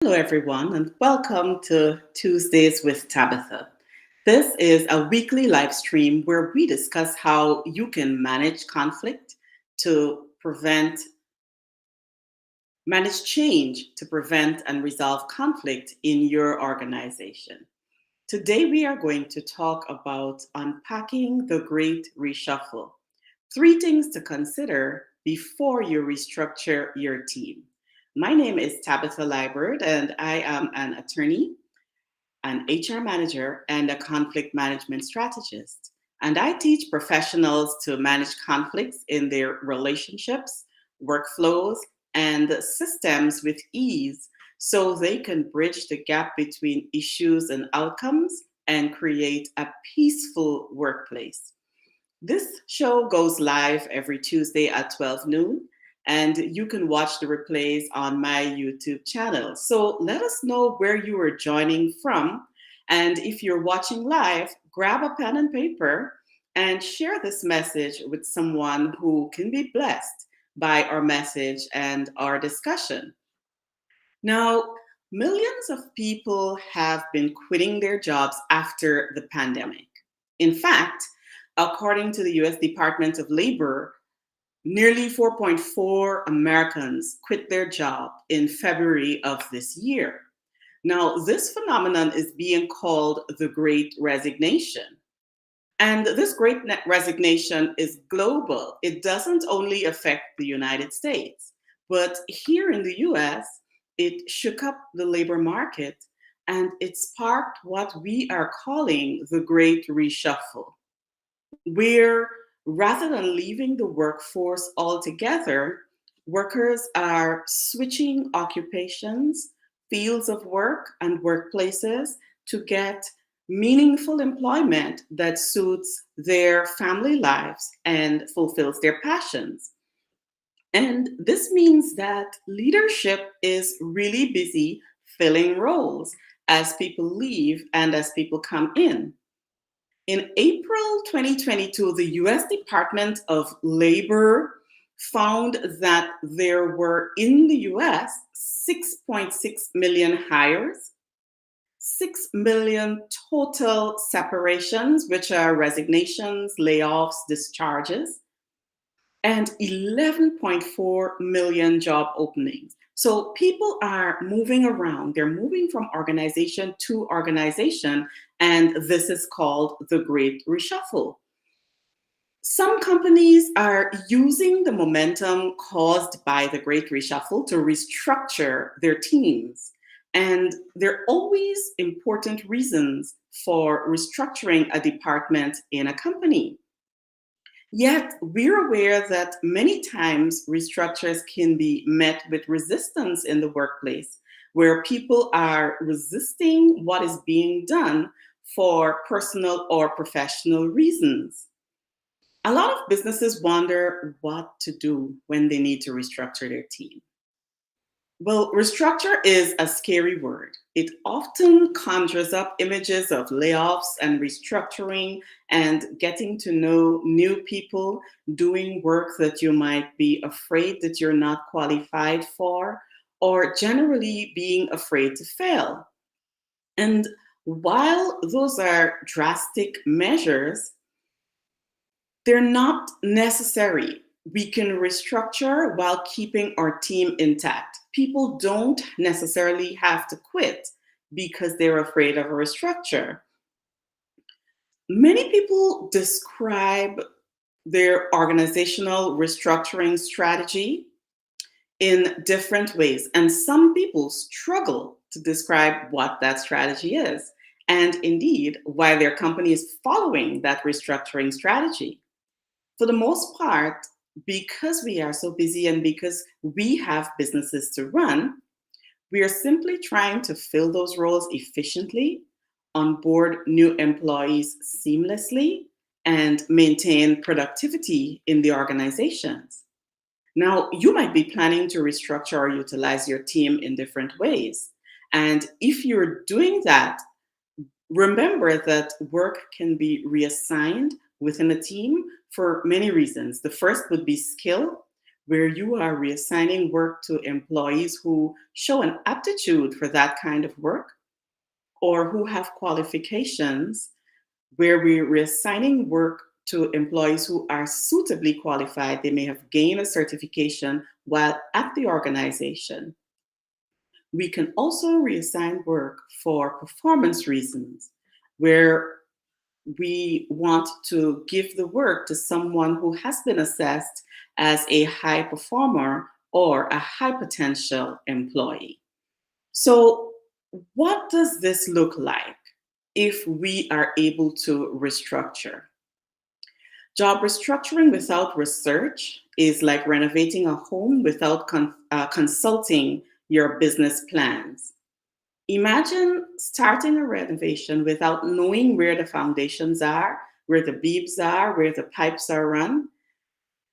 Hello, everyone, and welcome to Tuesdays with Tabitha. This is a weekly live stream where we discuss how you can manage conflict to manage change to prevent and resolve conflict in your organization. Today, we are going to talk about unpacking the Great Reshuffle. Three things to consider before you restructure your team. My name is Tabitha Liebert, and I am an attorney, an HR manager, and a conflict management strategist. And I teach professionals to manage conflicts in their relationships, workflows, and systems with ease so they can bridge the gap between issues and outcomes and create a peaceful workplace. This show goes live every Tuesday at 12 noon, and you can watch the replays on my YouTube channel. So let us know where you are joining from. And if you're watching live, grab a pen and paper and share this message with someone who can be blessed by our message and our discussion. Now, millions of people have been quitting their jobs after the pandemic. In fact, according to the US Department of Labor, nearly 4.4 Americans quit their job in February of this year. Now, this phenomenon is being called the Great Resignation. And this resignation is global. It doesn't only affect the United States, but here in the US, it shook up the labor market and it sparked what we are calling the Great Reshuffle, where rather than leaving the workforce altogether, workers are switching occupations, fields of work, and workplaces to get meaningful employment that suits their family lives and fulfills their passions. And this means that leadership is really busy filling roles as people leave and as people come in. In April 2022, the US Department of Labor found that there were in the US 6.6 million hires, 6 million total separations, which are resignations, layoffs, discharges, and 11.4 million job openings. So people are moving around. They're moving from organization to organization, and this is called the Great Reshuffle. Some companies are using the momentum caused by the Great Reshuffle to restructure their teams. And there are always important reasons for restructuring a department in a company. Yet, we're aware that many times restructures can be met with resistance in the workplace, where people are resisting what is being done for personal or professional reasons. A lot of businesses wonder what to do when they need to restructure their team. Well, restructure is a scary word. It often conjures up images of layoffs and restructuring and getting to know new people, doing work that you might be afraid that you're not qualified for, or generally being afraid to fail. And while those are drastic measures, they're not necessary. We can restructure while keeping our team intact. People don't necessarily have to quit because they're afraid of a restructure. Many people describe their organizational restructuring strategy in different ways, and some people struggle to describe what that strategy is, and indeed why their company is following that restructuring strategy. For the most part, because we are so busy and because we have businesses to run, we are simply trying to fill those roles efficiently, onboard new employees seamlessly, and maintain productivity in the organizations. Now, you might be planning to restructure or utilize your team in different ways. And if you're doing that, remember that work can be reassigned within a team for many reasons. The first would be skill. where you are reassigning work to employees who show an aptitude for that kind of work or who have qualifications, where we're reassigning work to employees who are suitably qualified. They may have gained a certification while at the organization. We can also reassign work for performance reasons, where we want to give the work to someone who has been assessed as a high performer or a high potential employee. So, what does this look like if we are able to restructure? Job restructuring without research is like renovating a home without consulting your business plans. Imagine starting a renovation without knowing where the foundations are, where the beams are, where the pipes are run.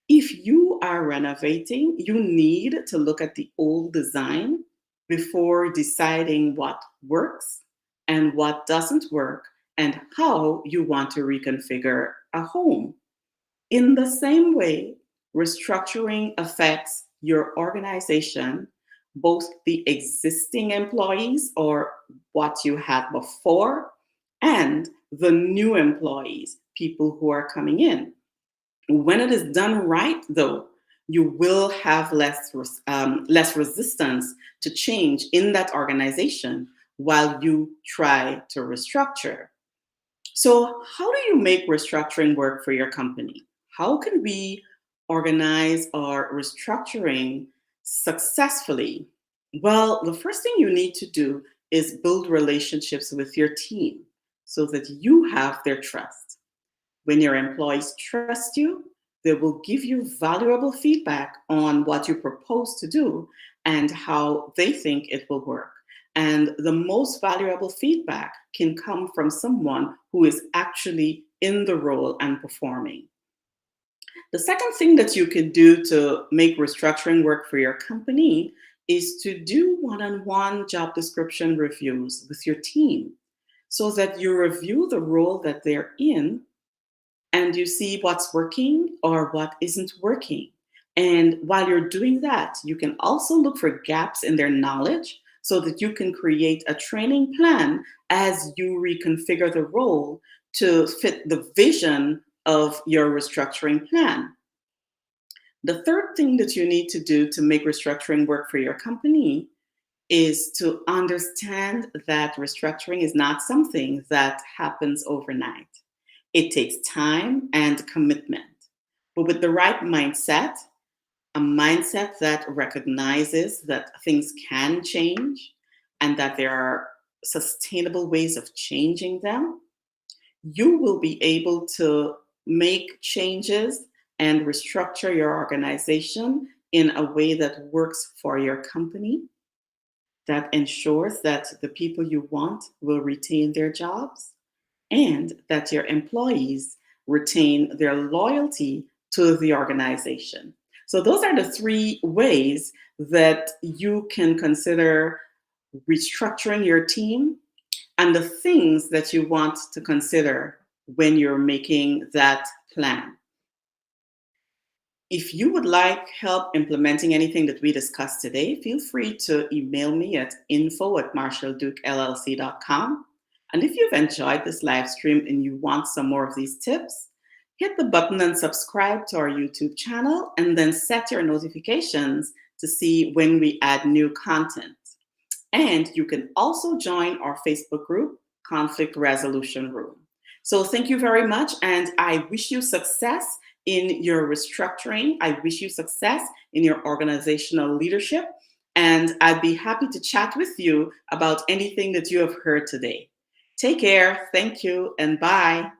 If you are renovating, you need to look at the old design before deciding what works and what doesn't work and how you want to reconfigure a home. In the same way, restructuring affects your organization, both the existing employees or what you had before, and the new employees, people who are coming in. When it is done right, though, you will have less resistance to change in that organization while you try to restructure. So, how do you make restructuring work for your company? How can we organize our restructuring successfully? Well, the first thing you need to do is build relationships with your team so that you have their trust. When your employees trust you, they will give you valuable feedback on what you propose to do and how they think it will work. And the most valuable feedback can come from someone who is actually in the role and performing. The second thing that you can do to make restructuring work for your company is to do one on one job description reviews with your team so that you review the role that they're in and you see what's working or what isn't working. And while you're doing that, you can also look for gaps in their knowledge so that you can create a training plan as you reconfigure the role to fit the vision of your restructuring plan. The third thing that you need to do to make restructuring work for your company is to understand that restructuring is not something that happens overnight. It takes time and commitment. But with the right mindset, a mindset that recognizes that things can change and that there are sustainable ways of changing them, you will be able to make changes and restructure your organization in a way that works for your company, that ensures that the people you want will retain their jobs, and that your employees retain their loyalty to the organization. So, those are the three ways that you can consider restructuring your team and the things that you want to consider when you're making that plan. If you would like help implementing anything that we discussed today, feel free to email me at info@marshalldukeLLC.com. And if you've enjoyed this live stream and you want some more of these tips, hit the button and subscribe to our YouTube channel and then set your notifications to see when we add new content. And you can also join our Facebook group, Conflict Resolution Room. So thank you very much, and I wish you success in your restructuring. I wish you success in your organizational leadership, and I'd be happy to chat with you about anything that you have heard today. Take care, thank you, and bye.